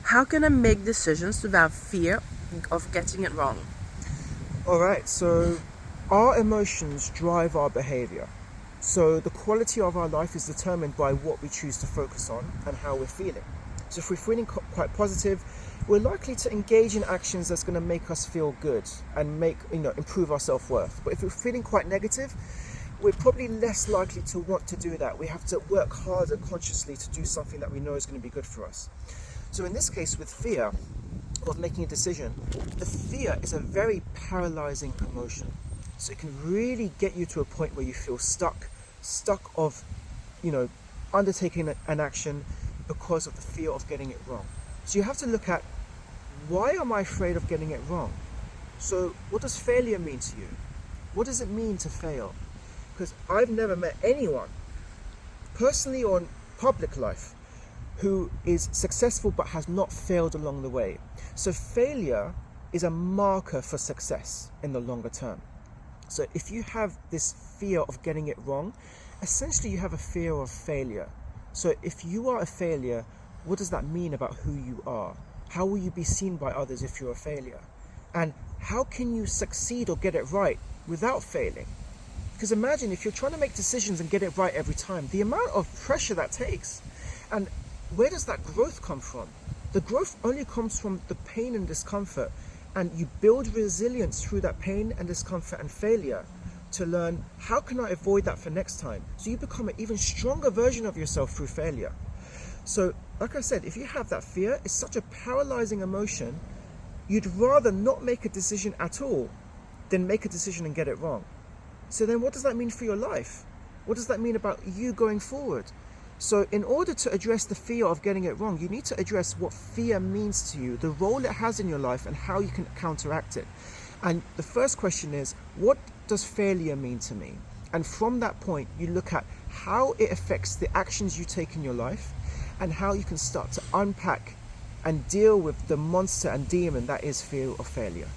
How can I make decisions without fear of getting it wrong? All right, so our emotions drive our behavior. So the quality of our life is determined by what we choose to focus on and how we're feeling. So if we're feeling quite positive, we're likely to engage in actions that's going to make us feel good and improve our self-worth. But if we're feeling quite negative, we're probably less likely to want to do that. We have to work harder consciously to do something that we know is going to be good for us. So in this case, with fear of making a decision, the fear is a very paralyzing emotion. So it can really get you to a point where you feel stuck of, undertaking an action because of the fear of getting it wrong. So you have to look at, why am I afraid of getting it wrong? So what does failure mean to you? What does it mean to fail? Because I've never met anyone, personally or in public life, who is successful but has not failed along the way. So failure is a marker for success in the longer term. So if you have this fear of getting it wrong, essentially you have a fear of failure. So if you are a failure, what does that mean about who you are? How will you be seen by others if you're a failure? And how can you succeed or get it right without failing? Because imagine if you're trying to make decisions and get it right every time, the amount of pressure that takes. And where does that growth come from? The growth only comes from the pain and discomfort, and you build resilience through that pain and discomfort and failure to learn, how can I avoid that for next time? So you become an even stronger version of yourself through failure. So like I said, if you have that fear, it's such a paralyzing emotion, you'd rather not make a decision at all than make a decision and get it wrong. So then what does that mean for your life? What does that mean about you going forward? So in order to address the fear of getting it wrong, you need to address what fear means to you, the role it has in your life, and how you can counteract it. And the first question is, what does failure mean to me? And from that point, you look at how it affects the actions you take in your life and how you can start to unpack and deal with the monster and demon that is fear of failure.